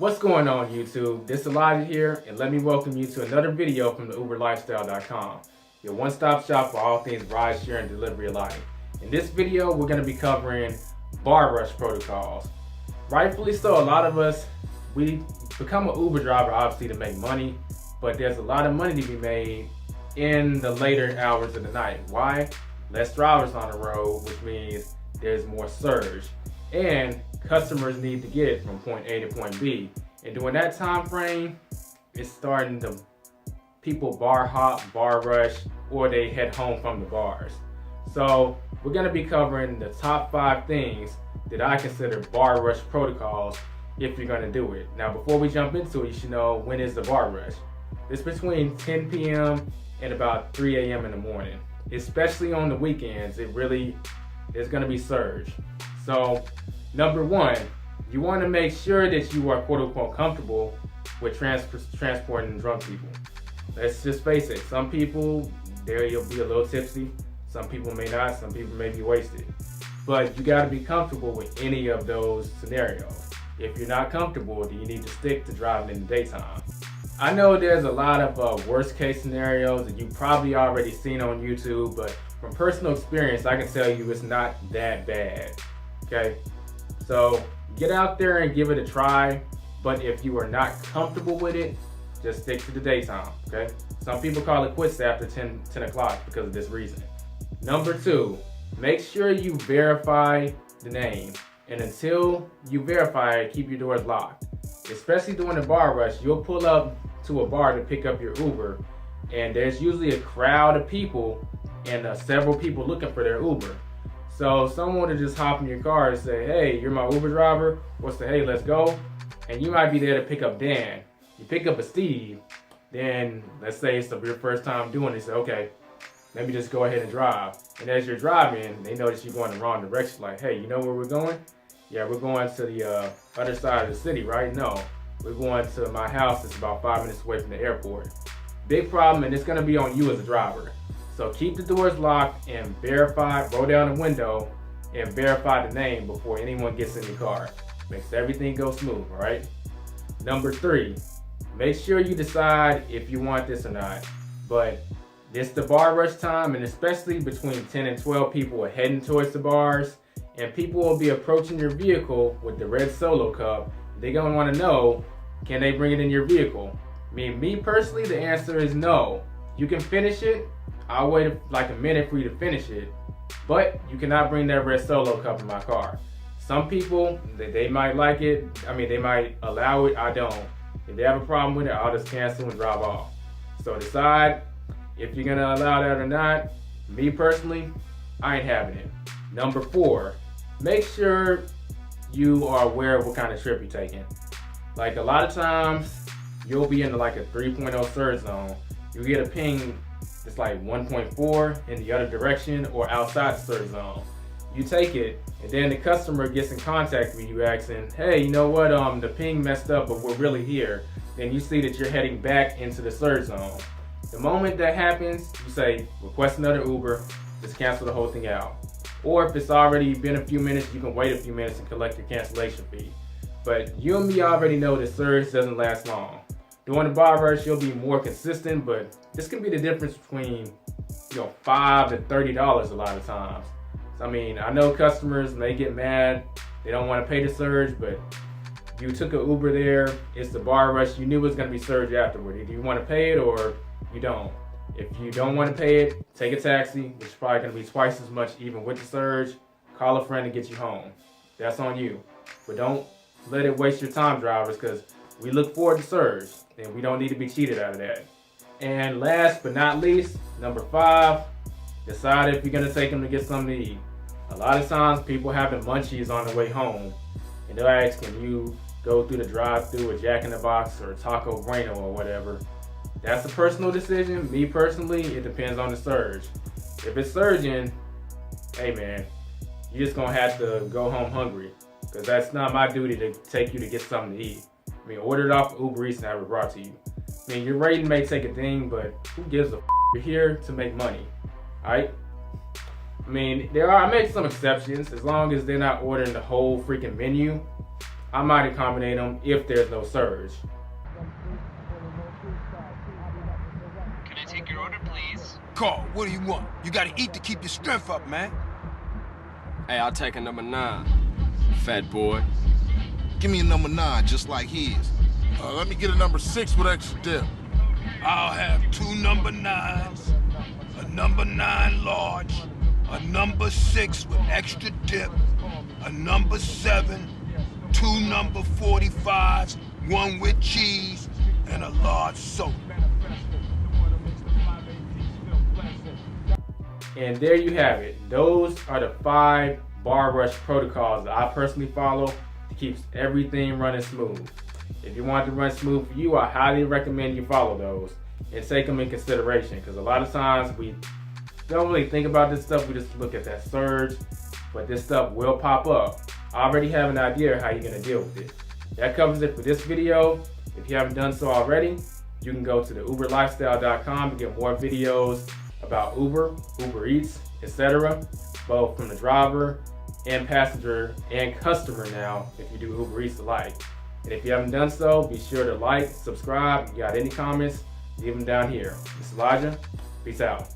What's going on YouTube? This is Elijah here, and let me welcome you to another video from the UberLifestyle.com, your one-stop shop for all things ride share and delivery alike. In this video, we're going to be covering bar rush protocols. Rightfully so, a lot of us, we become an Uber driver obviously to make money, but there's a lot of money to be made in the later hours of the night. Why? Less drivers on the road, which means there's more surge. And customers need to get from point A to point B. And during that time frame, it's starting to people bar hop, bar rush, or they head home from the bars. So we're gonna be covering the top 5 things that I consider bar rush protocols if you're gonna do it. Now, before we jump into it, you should know when is the bar rush. It's between 10 p.m. and about 3 a.m. in the morning. Especially on the weekends, there's gonna be surge. So, number 1, you want to make sure that you are quote-unquote comfortable with transporting drunk people. Let's just face it, some people, they'll be a little tipsy, some people may not, some people may be wasted. But you got to be comfortable with any of those scenarios. If you're not comfortable, then you need to stick to driving in the daytime. I know there's a lot of worst case scenarios that you've probably already seen on YouTube, but from personal experience, I can tell you it's not that bad. Okay, so get out there and give it a try, but if you are not comfortable with it, just stick to the daytime, okay? Some people call it quits after 10 o'clock because of this reason. Number 2, make sure you verify the name, and until you verify it, keep your doors locked. Especially during the bar rush, you'll pull up to a bar to pick up your Uber, and there's usually a crowd of people and several people looking for their Uber. So someone will just hop in your car and say, hey, you're my Uber driver, or say, hey, let's go. And you might be there to pick up Dan. You pick up a Steve, then let's say it's your first time doing it, say, okay, let me just go ahead and drive. And as you're driving, they notice you're going the wrong direction, like, hey, you know where we're going? Yeah, we're going to the other side of the city, right? No, we're going to my house. It's about 5 minutes away from the airport. Big problem, and it's gonna be on you as a driver. So keep the doors locked and verify, roll down the window and verify the name before anyone gets in your car. Makes everything go smooth, all right? Number 3, make sure you decide if you want this or not. But it's the bar rush time, and especially between 10 and 12 people are heading towards the bars, and people will be approaching your vehicle with the red Solo cup. They're gonna wanna know, can they bring it in your vehicle? I mean, me personally, the answer is no. You can finish it. I'll wait like a minute for you to finish it, but you cannot bring that red Solo cup in my car. Some people, they might like it. I mean, they might allow it. I don't. If they have a problem with it, I'll just cancel and drive off. So decide if you're gonna allow that or not. Me personally, I ain't having it. Number 4, make sure you are aware of what kind of trip you're taking. Like a lot of times, you'll be in like a 3.0 surge zone. You get a ping. It's like 1.4 in the other direction or outside the surge zone. You take it, and then the customer gets in contact with you asking, hey, you know what, the ping messed up, but we're really here. Then you see that you're heading back into the surge zone. The moment that happens, you say, request another Uber, just cancel the whole thing out. Or if it's already been a few minutes, you can wait a few minutes and collect your cancellation fee. But you and me already know that surge doesn't last long. During the bar rush, you'll be more consistent, but this can be the difference between, $5 to $30 a lot of times. So, I mean, I know customers, they get mad, they don't want to pay the surge, but you took an Uber there, it's the bar rush, you knew it was going to be surge afterward. Either you want to pay it or you don't. If you don't want to pay it, take a taxi, which is probably going to be twice as much even with the surge. Call a friend to get you home. That's on you. But don't let it waste your time, drivers, because we look forward to surge, and we don't need to be cheated out of that. And last but not least, number 5, decide if you're gonna take them to get something to eat. A lot of times people having munchies on the way home, and they'll ask, can you go through the drive-thru or Jack in the Box or Taco Bueno or whatever. That's a personal decision. Me personally, it depends on the surge. If it's surging, hey man, you're just gonna have to go home hungry, because that's not my duty to take you to get something to eat. I mean, order it off Uber Eats and have it brought to you. I mean, your rating may take a ding, but who gives a f? You're here to make money, all right? I mean, I make some exceptions. As long as they're not ordering the whole freaking menu, I might accommodate them if there's no surge. Can I take your order, please? Carl, what do you want? You gotta eat to keep your strength up, man. Hey, I'll take a number 9, fat boy. Give me a number 9, just like his. Let me get a number 6 with extra dip. I'll have 2 number 9s, a number 9 large, a number 6 with extra dip, a number 7, 2 number 45s, 1 with cheese, and a large soda. And there you have it. Those are the 5 bar rush protocols that I personally follow to keep everything running smooth. If you want it to run smooth for you, I highly recommend you follow those and take them in consideration, because a lot of times we don't really think about this stuff. We just look at that surge, but this stuff will pop up. I already have an idea of how you're going to deal with it. That covers it for this video. If you haven't done so already, you can go to the uberlifestyle.com to get more videos about Uber, Uber Eats, etc., both from the driver and passenger and customer now, if you do Uber Eats alike. And if you haven't done so, be sure to like, subscribe. If you got any comments, leave them down here. This is Elijah. Peace out.